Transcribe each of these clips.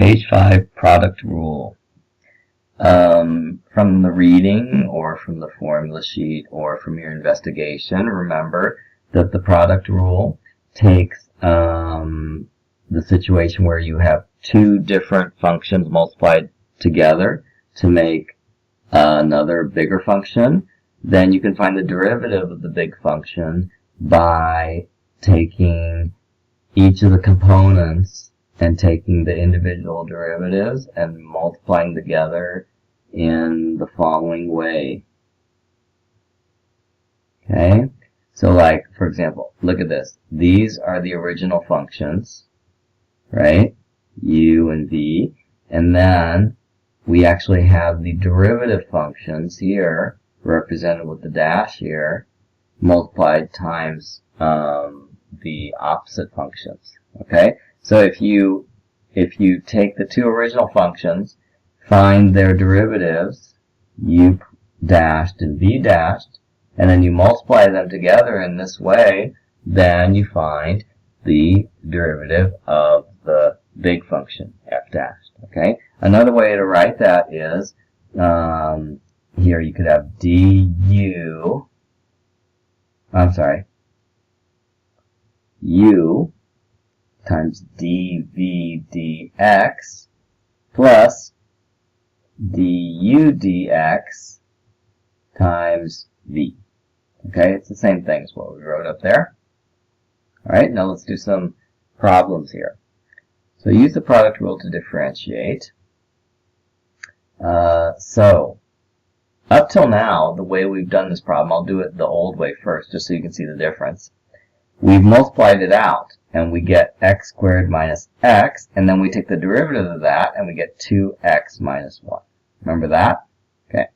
Page 5, product rule. From the reading or from the formula sheet or from your investigation, remember that the product rule takes the situation where you have two different functions multiplied together to make another bigger function. Then you can find the derivative of the big function by taking each of the components and taking the individual derivatives and multiplying together in the following way. Okay, so like, for example, look at this. These are the original functions, right? U and V. And then we actually have the derivative functions here, represented with the dash here, multiplied times the opposite functions. Okay, so if you take the two original functions, find their derivatives, u dashed and v dashed, and then you multiply them together in this way, then you find the derivative of the big function, f dashed. Okay, another way to write that is, here you could have u times dv dx plus du dx times v. Okay, it's the same thing as what we wrote up there. Alright, now let's do some problems here. So use the product rule to differentiate. So up till now, the way we've done this problem, I'll do it the old way first, just so you can see the difference. We've multiplied it out, and we get x squared minus x, and then we take the derivative of that, and we get 2x minus 1. Remember that? Okay.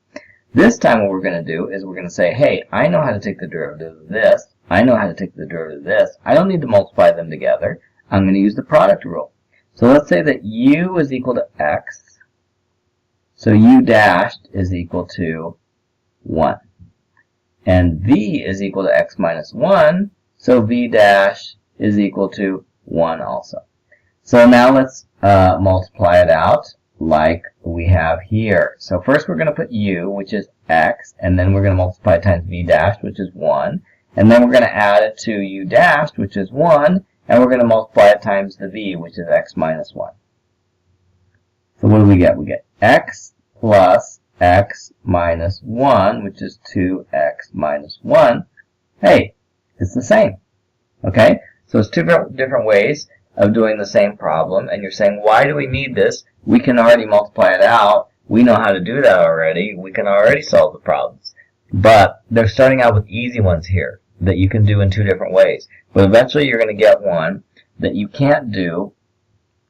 This time what we're going to do is we're going to say, hey, I know how to take the derivative of this. I know how to take the derivative of this. I don't need to multiply them together. I'm going to use the product rule. So let's say that u is equal to x. So u dashed is equal to 1. And v is equal to x minus 1. So v dash is equal to 1 also. So now let's multiply it out like we have here. So first we're going to put u, which is x, and then we're going to multiply times v dashed, which is 1. And then we're going to add it to u dashed, which is 1, and we're going to multiply it times the v, which is x minus 1. So what do we get? We get x plus x minus 1, which is 2x minus 1. Hey, it's the same. Okay? So it's two different ways of doing the same problem, and you're saying, why do we need this? We can already multiply it out. We know how to do that already. We can already solve the problems. But they're starting out with easy ones here that you can do in two different ways. But eventually you're going to get one that you can't do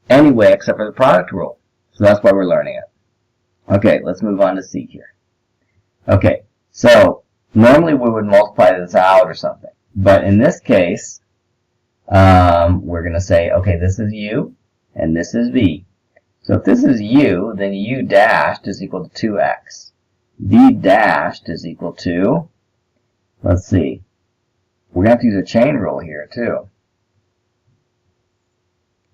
anyway except for the product rule. So that's why we're learning it. Okay, let's move on to C here. Okay, so normally we would multiply this out or something. But in this case, we're going to say, okay, this is u and this is v. So if this is u, then u dashed is equal to 2x. v dashed is equal to, let's see, we're going to have to use a chain rule here too.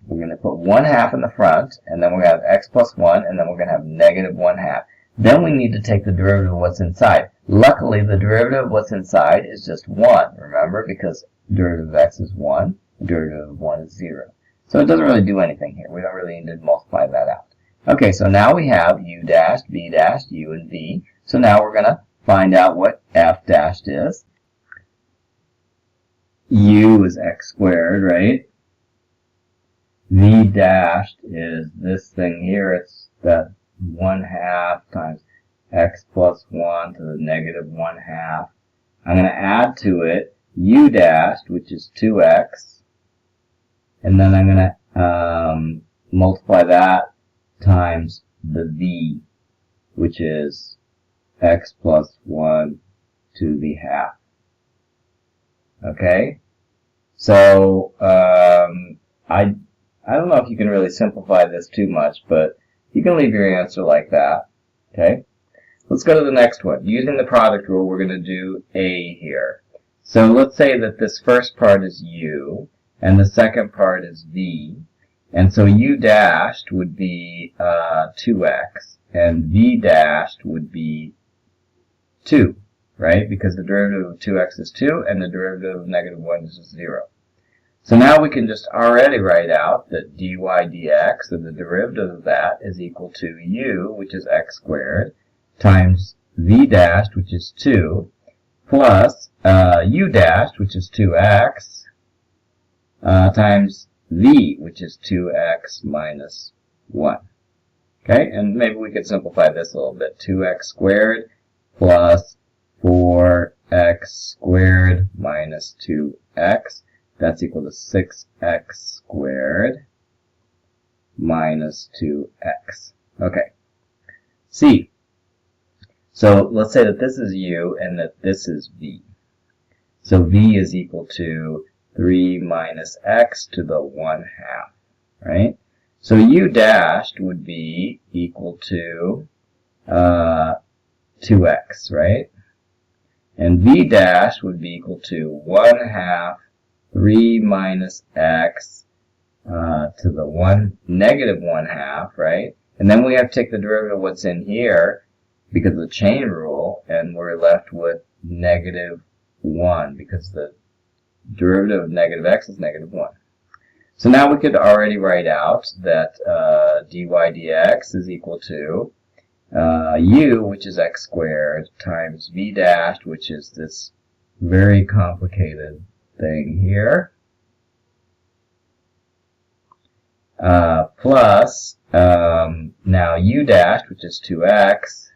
We're going to put 1/2 in the front, and then we're going to have x plus 1, and then we're going to have negative 1/2. Then we need to take the derivative of what's inside. Luckily, the derivative of what's inside is just 1, remember, because derivative of x is 1, the derivative of 1 is 0. So it doesn't really do anything here. We don't really need to multiply that out. Okay, so now we have u dashed, v dashed, u, and v. So now we're going to find out what f dashed is. U is x squared, right? V dashed is this thing here. It's that 1/2 times x plus 1 to the negative 1/2. I'm going to add to it u dashed, which is 2x. And then I'm going to multiply that times the v, which is x plus 1 to the 1/2. Okay? So, I don't know if you can really simplify this too much, but you can leave your answer like that. Okay? Let's go to the next one. Using the product rule, we're going to do a here. So let's say that this first part is u, and the second part is v. And so u dashed would be 2x, and v dashed would be 2, right? Because the derivative of 2x is 2, and the derivative of negative 1 is 0. So now we can just already write out that dy dx, or the derivative of that, is equal to u, which is x squared, times v dashed, which is 2, plus u dashed, which is 2x, times v, which is 2x minus 1. Okay, and maybe we could simplify this a little bit. 2x squared plus 4x squared minus 2x. That's equal to 6x squared minus 2x. Okay. C. So let's say that this is u and that this is v. So v is equal to 3 minus x to the 1/2, right? So u dashed would be equal to 2x, right? And v dashed would be equal to 1/2 3 minus x to the negative 1/2, right? And then we have to take the derivative of what's in here because of the chain rule, and we're left with negative 1 because the derivative of negative x is negative 1. So now we could already write out that dy dx is equal to u, which is x squared, times v dashed, which is this very complicated thing here, plus now u dashed, which is 2x,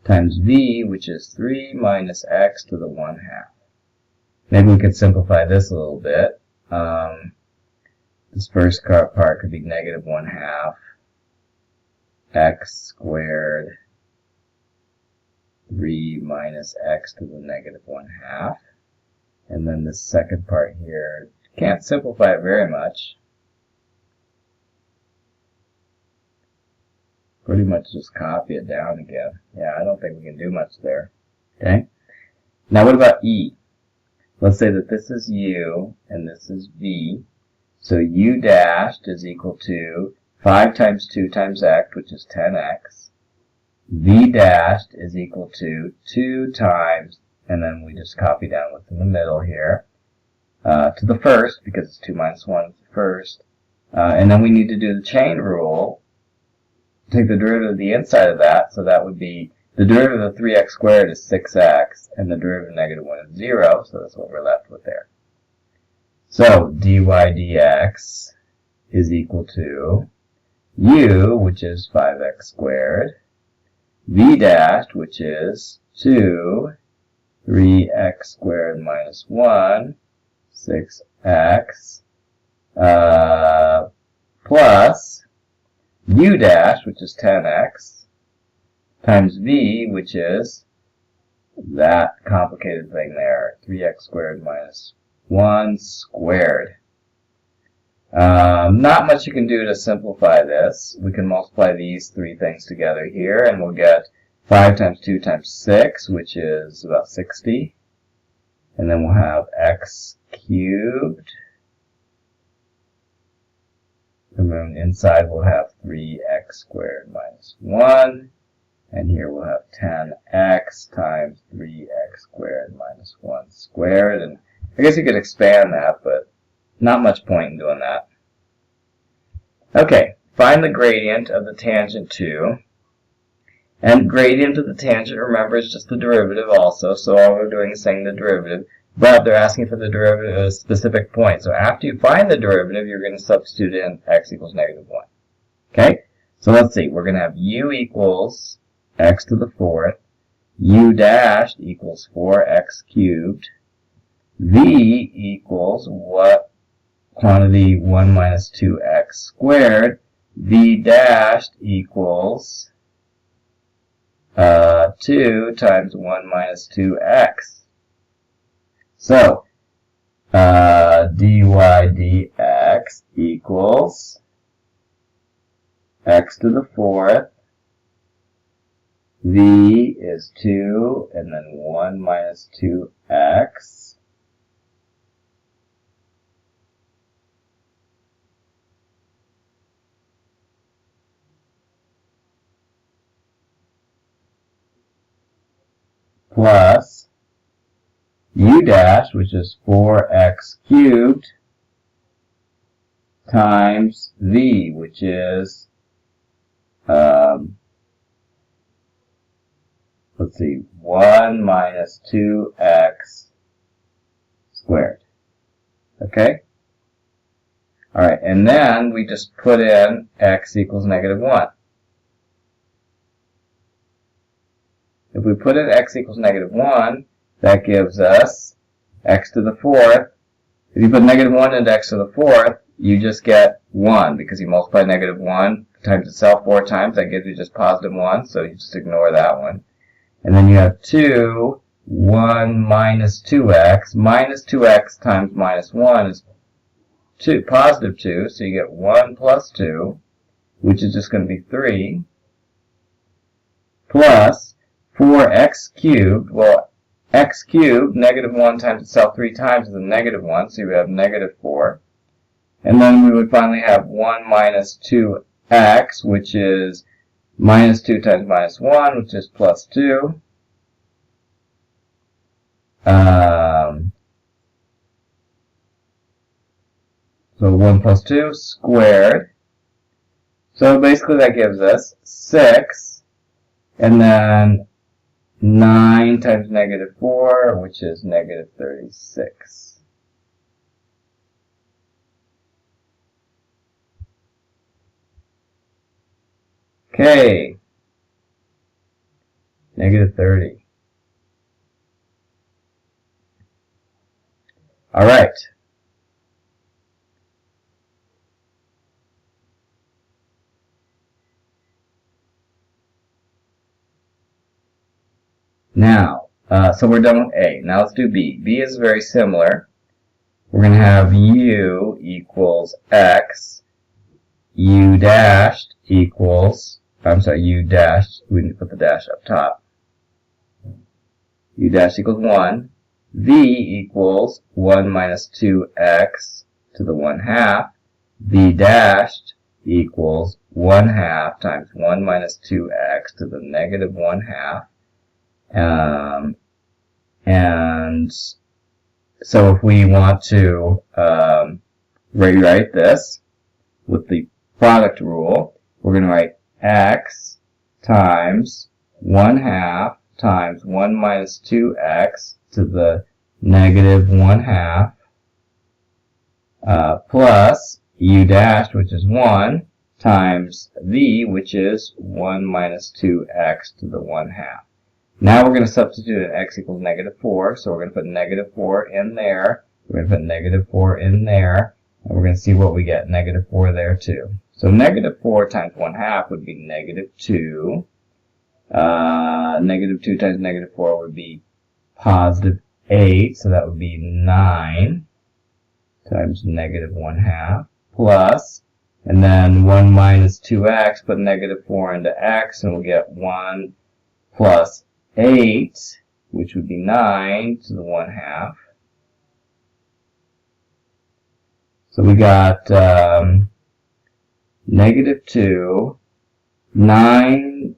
times v, which is 3 minus x to the 1/2. Maybe we could simplify this a little bit. This first part could be negative 1/2 x squared 3 minus x to the negative 1/2. And then the second part here, can't simplify it very much. Pretty much just copy it down again. Yeah, I don't think we can do much there. Okay? Now what about e? Let's say that this is u and this is v. So u dashed is equal to 5 times 2 times x, which is 10x. V dashed is equal to 2 times, and then we just copy down what's in the middle here, to the first, because it's 2 minus 1 is the first. And then we need to do the chain rule, take the derivative of the inside of that, so that would be, the derivative of 3x squared is 6x, and the derivative of negative 1 is 0, so that's what we're left with there. So dy dx is equal to u, which is 5x squared, v dashed, which is 2, 3x squared minus 1, 6x, plus u dash, which is 10x, times v, which is that complicated thing there, 3x squared minus 1 squared. Not much you can do to simplify this. We can multiply these three things together here, and we'll get 5 times 2 times 6, which is about 60. And then we'll have x cubed. And then inside we'll have 3x squared minus 1. And here we'll have 10x times 3x squared minus 1 squared. And I guess you could expand that, but not much point in doing that. Okay, find the gradient of the tangent to. And gradient of the tangent, remember, is just the derivative also. So all we're doing is saying the derivative. But they're asking for the derivative at a specific point. So after you find the derivative, you're going to substitute in x equals negative 1. Okay? So let's see. We're going to have u equals x to the 4th. U dashed equals 4x cubed. V equals what quantity? 1 minus 2x squared. V dashed equals 2 times 1 minus 2x. So, dy dx equals x to the 4th. V is 2, and then 1 minus 2x. plus u dash, which is 4x cubed, times v, which is, let's see, 1 minus 2x squared. Okay? Alright, and then we just put in x equals negative 1. If we put in x equals negative 1, that gives us x to the 4th. If you put negative 1 into x to the 4th, you just get 1, because you multiply negative 1 times itself 4 times. That gives you just positive 1, so you just ignore that one. And then you have 2, 1 minus 2x. Minus 2x times minus 1 is positive 2, so you get 1 plus 2, which is just going to be 3, plus 4x cubed. Well, x cubed, negative 1 times itself 3 times is a negative 1, so you have negative 4. And then we would finally have 1 minus 2x, which is minus 2 times minus 1, which is plus 2. So 1 plus 2 squared. So basically that gives us 6, and then 9 times negative 4, which is negative 36. Okay. Negative 30. All right. Now, so we're done with A. Now let's do B. B is very similar. We're going to have U equals X. U dashed equals, U dashed, we need to put the dash up top. U dash equals 1. V equals 1 minus 2x to the 1/2. V dashed equals 1/2 times 1 minus 2x to the negative 1/2. And so if we want to rewrite this with the product rule, we're going to write x times 1/2 times 1 minus 2x to the negative 1/2 plus u dashed, which is 1, times v, which is 1 minus 2x to the 1/2. Now we're going to substitute in x equals negative 4, so we're going to put negative 4 in there, we're going to put negative 4 in there, and we're going to see what we get, negative 4 there too. So negative 4 times 1/2 would be negative 2. Negative 2 times negative 4 would be positive 8, so that would be 9 times negative 1/2 plus, and then 1 minus 2x, put negative 4 into x, and we'll get 1 plus 8, which would be 9 to the 1/2. So we got negative 2, 9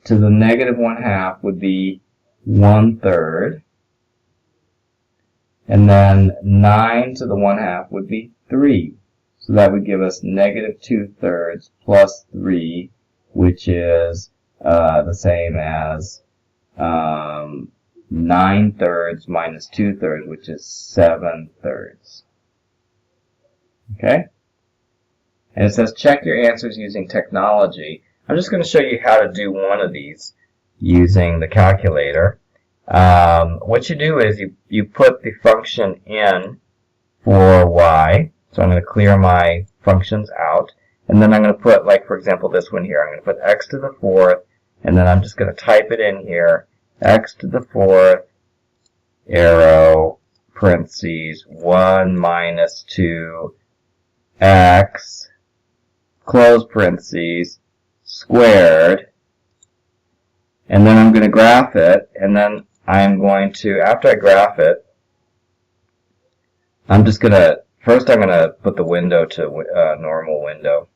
to the negative 1/2 would be 1/3, and then 9 to the 1/2 would be 3. So that would give us negative 2/3 plus 3, which is the same as 9/3 minus 2/3, which is 7/3. Okay? And it says check your answers using technology. I'm just going to show you how to do one of these using the calculator. What you do is you put the function in for y. So I'm going to clear my functions out. And then I'm going to put, like for example, this one here. I'm going to put x to the 4th. And then I'm just going to type it in here. X to the 4th, arrow, parentheses, 1 minus 2x, close parentheses, squared. And then I'm going to graph it. And then I'm going to, after I graph it, I'm just going to, first I'm going to put the window to normal window.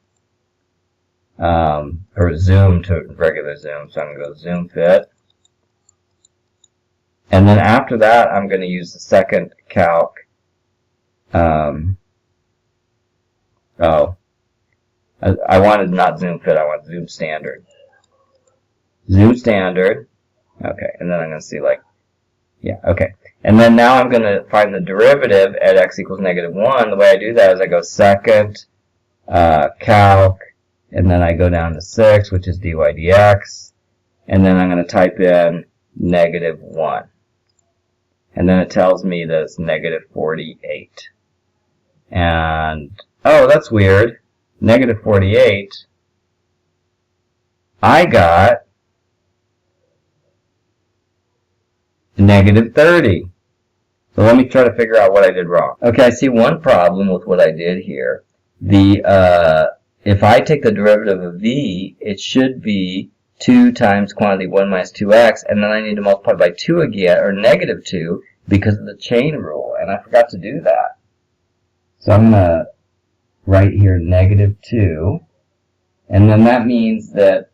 Or zoom to regular zoom. So I'm going to go zoom fit. And then after that, I'm going to use the second calc. I wanted not zoom fit, I want zoom standard. Zoom standard. Okay, and then I'm going to see like, yeah, okay. And then now I'm going to find the derivative at x equals -1. The way I do that is I go second, calc, and then I go down to 6, which is dy dx. And then I'm going to type in -1. And then it tells me that it's -48. And, oh, that's weird. -48. I got -30. So let me try to figure out what I did wrong. Okay, I see one problem with what I did here. If I take the derivative of v, it should be 2 times quantity 1 minus 2x, and then I need to multiply by 2 again, or -2, because of the chain rule, and I forgot to do that. So I'm going to write here -2, and then that means that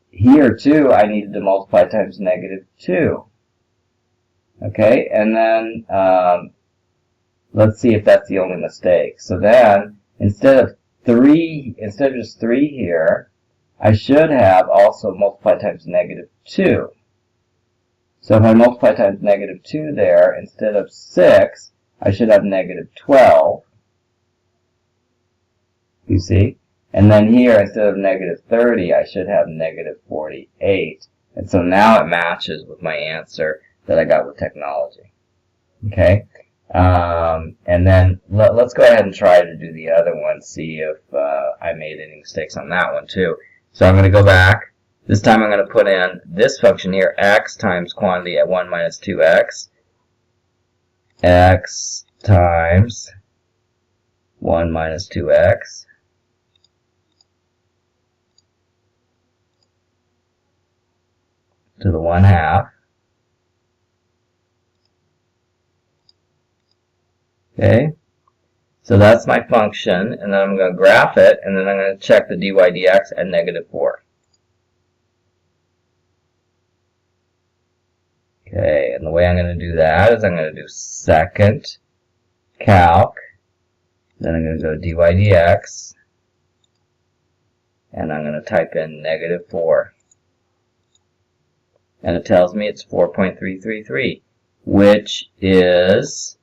here too I needed to multiply times -2. Okay, and then let's see if that's the only mistake. So then instead of just 3 here, I should have also multiplied times -2. So if I multiply times -2 there, instead of 6, I should have -12. You see? And then here, instead of -30, I should have -48. And so now it matches with my answer that I got with technology. Okay? And then let's go ahead and try to do the other one, see if I made any mistakes on that one too. So I'm going to go back. This time I'm going to put in this function here, x times quantity at 1 minus 2x. X times 1 minus 2x. To the 1/2. Okay, so that's my function, and then I'm going to graph it, and then I'm going to check the dy dx at -4. Okay, and the way I'm going to do that is I'm going to do second calc, then I'm going to go dy dx, and I'm going to type in -4. And it tells me it's 4.333, which is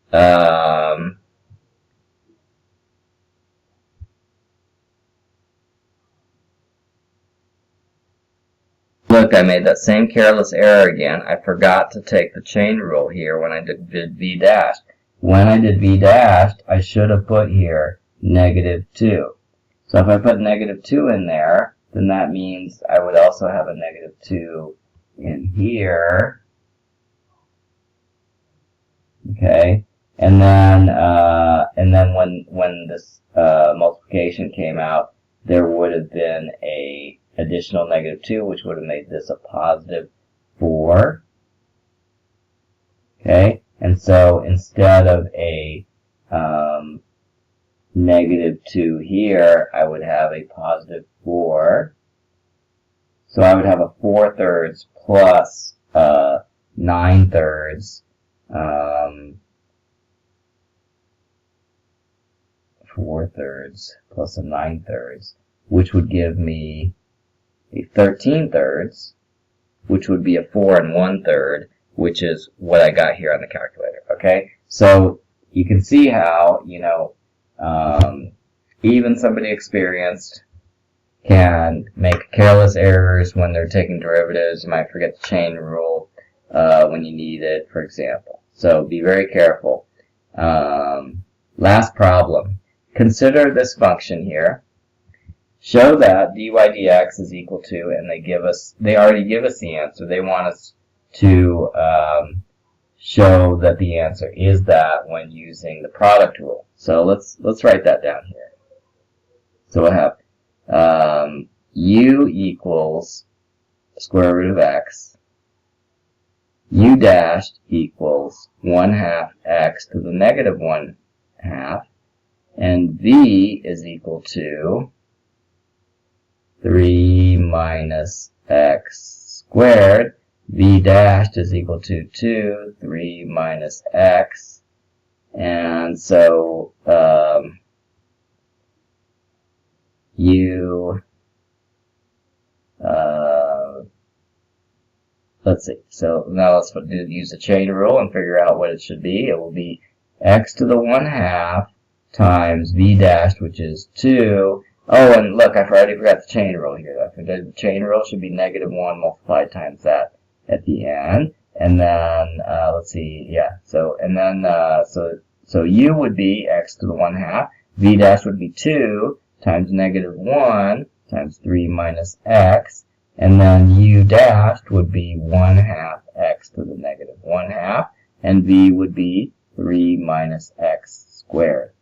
look, I made that same careless error again. I forgot to take the chain rule here when I did v dashed. When I did v dashed, I should have put here -2. So if I put -2 in there, then that means I would also have a -2 in here. Okay, and then when this multiplication came out, there would have been a additional -2, which would have made this a +4. Okay, and so instead of a -2 here, I would have a +4. So I would have a 4/3 plus 9/3. 4/3 plus a 9/3, which would give me a 13/3, which would be a 4 1/3, which is what I got here on the calculator. Okay, so you can see how, you know, even somebody experienced can make careless errors when they're taking derivatives. You might forget the chain rule when you need it, for example. So be very careful. Last problem. Consider this function here. Show that dy dx is equal to, and they already give us the answer. They want us to show that the answer is that when using the product rule. So let's write that down here. So we'll have u equals square root of x, u dashed equals 1/2 x to the -1/2, and v is equal to 3 minus x squared v dashed is equal to 2, 3 minus x. And so let's see. So now let's use the chain rule and figure out what it should be. It will be x to the 1/2 times v dashed, which is 2. Oh, and look, I already forgot the chain rule here. The chain rule should be -1 multiplied times that at the end. And then, let's see, yeah. So, and then, so u would be x to the 1/2. V dash would be 2 times -1 times 3 minus x. And then u dashed would be 1/2 x to the -1/2. And v would be 3 minus x squared.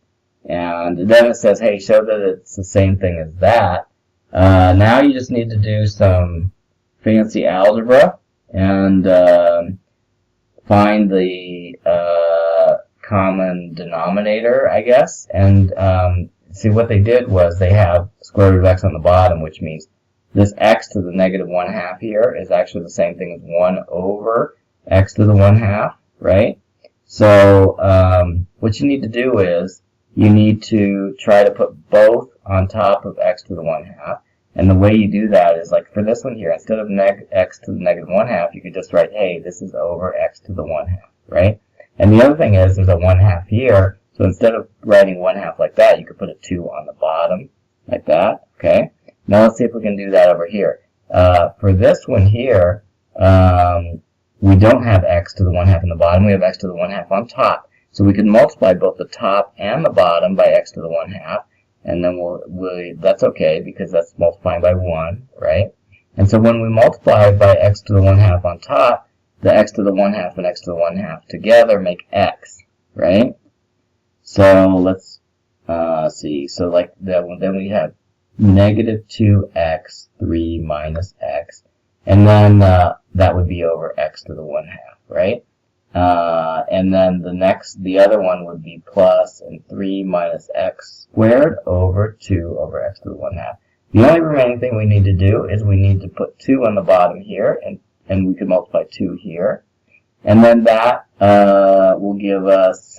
And then it says, hey, show that it's the same thing as that. Now you just need to do some fancy algebra and find the common denominator, I guess. And see, what they did was they have square root of x on the bottom, which means this x to the -1/2 here is actually the same thing as 1 over x to the 1/2, right? So what you need to do is you need to try to put both on top of x to the 1/2. And the way you do that is, like for this one here, instead of x to the -1/2, you could just write, hey, this is over x to the 1/2, right? And the other thing is there's a 1/2 here. So instead of writing 1/2 like that, you could put a 2 on the bottom like that, okay? Now let's see if we can do that over here. For this one here, we don't have x to the 1/2 on the bottom. We have x to the 1/2 on top. So we can multiply both the top and the bottom by x to the 1/2. And then that's okay because that's multiplying by 1, right? And so when we multiply by x to the 1/2 on top, the x to the 1/2 and x to the 1/2 together make x, right? So let's see. So like that one, then we have -2x, 3 minus x. And then that would be over x to the 1/2, right? And then the other one would be plus and 3 minus x squared over 2 over x to the 1/2. The only remaining thing we need to do is we need to put 2 on the bottom here, and we can multiply 2 here. And then that will give us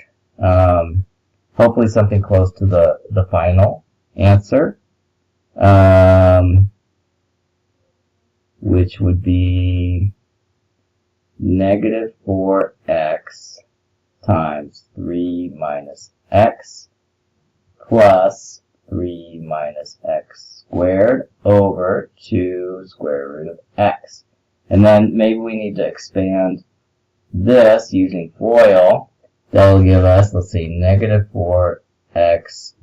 hopefully something close to the final answer, which would be -4x times 3 minus x plus 3 minus x squared over 2 square root of x. And then maybe we need to expand this using FOIL. That'll give us, let's see, -4x.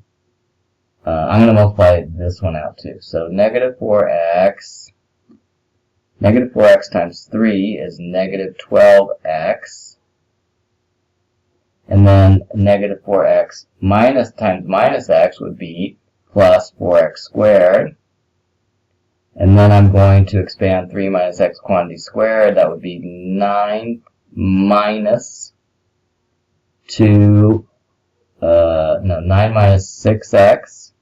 I'm going to multiply this one out too. So -4x times 3 is -12x. And then -4x minus x would be plus 4x squared. And then I'm going to expand 3 minus x quantity squared. That would be 9 minus 6x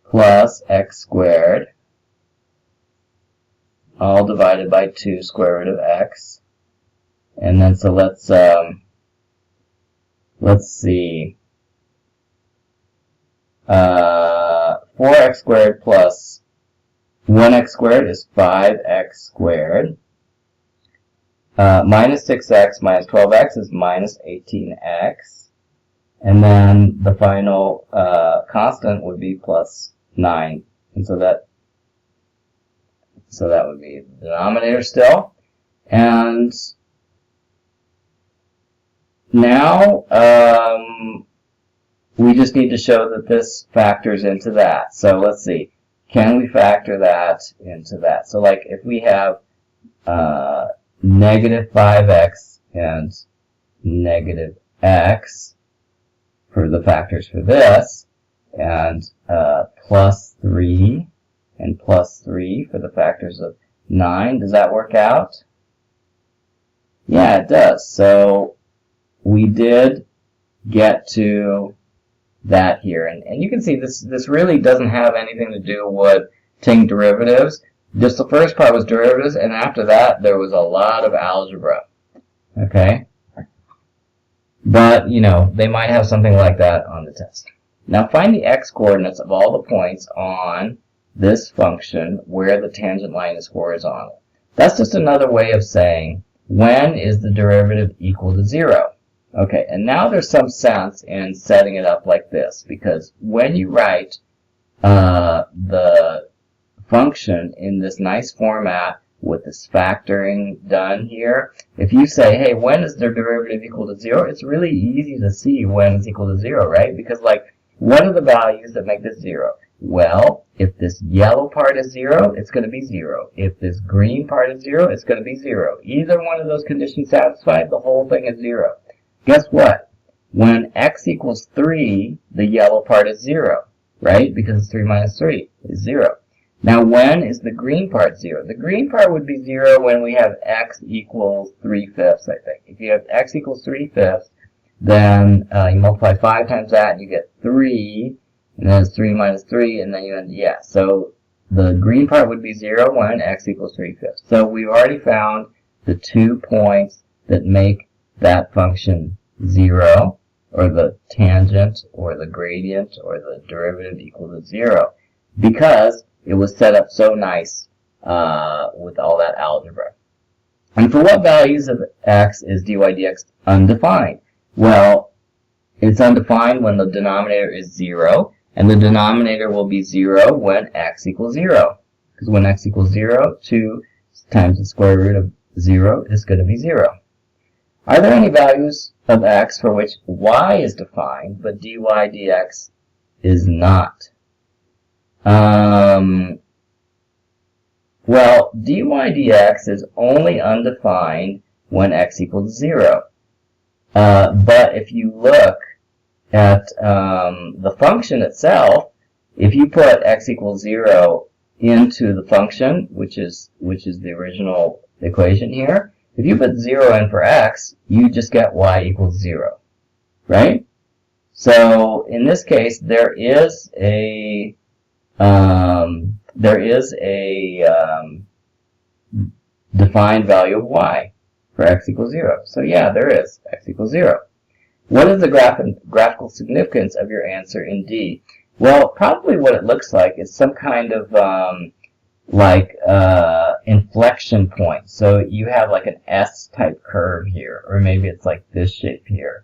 plus x squared, all divided by 2 square root of x. And then so let's see. 4x squared plus 1x squared is 5x squared. Minus 6x minus 12x is minus 18x. And then the final constant would be plus 9. And so that would be the denominator still. And now we just need to show that this factors into that. So let's see. Can we factor that into that? So like if we have -5x and -x for the factors for this, and plus 3 and plus 3 for the factors of 9, does that work out? Yeah, it does. So we did get to that here. And you can see this really doesn't have anything to do with taking derivatives. Just the first part was derivatives, and after that there was a lot of algebra. Okay? But, you know, they might have something like that on the test. Now find the x-coordinates of all the points on this function where the tangent line is horizontal. That's just another way of saying, when is the derivative equal to 0? Okay, and now there's some sense in setting it up like this, because when you write the function in this nice format with this factoring done here, if you say, hey, when is the derivative equal to 0, it's really easy to see when it's equal to 0, right? Because, like, what are the values that make this 0? Well, if this yellow part is 0, it's going to be 0. If this green part is 0, it's going to be 0. Either one of those conditions satisfied, the whole thing is 0. Guess what? When x equals 3, the yellow part is 0, right? Because it's 3 minus 3 is 0. Now, when is the green part 0? The green part would be 0 when we have x equals 3/5, I think. If you have x equals 3/5, then you multiply 5 times that, and you get 3, and then it's 3 minus 3, and then you end, yeah. So the green part would be 0 when x equals 3/5. So we've already found the 2 points that make that function 0, or the tangent, or the gradient, or the derivative equal to 0, because it was set up so nice with all that algebra. And for what values of x is dy dx undefined? Well, it's undefined when the denominator is 0, and the denominator will be 0 when x equals 0. Because when x equals 0, 2 times the square root of 0 is going to be 0. Are there any values of x for which y is defined, but dy dx is not? Well, dy dx is only undefined when x equals 0. But if you look at the function itself, if you put x equals 0 into the function, which is the original equation here, if you put 0 in for x, you just get y equals 0, right? So in this case, there is a defined value of y for x equals 0. So yeah, there is x equals 0. What is the graphical significance of your answer in D? Well, probably what it looks like is some kind of inflection point. So you have like an S-type curve here, or maybe it's like this shape here.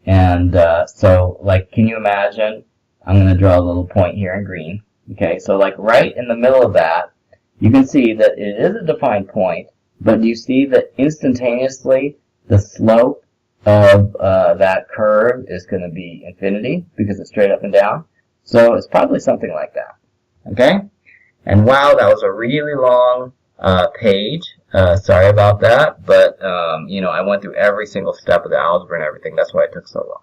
And so, like, can you imagine? I'm going to draw a little point here in green. Okay, so like right in the middle of that, you can see that it is a defined point, but do you see that instantaneously the slope of that curve is going to be infinity because it's straight up and down? So it's probably something like that. Okay? And wow, that was a really long page. Sorry about that, but you know, I went through every single step of the algebra and everything. That's why it took so long.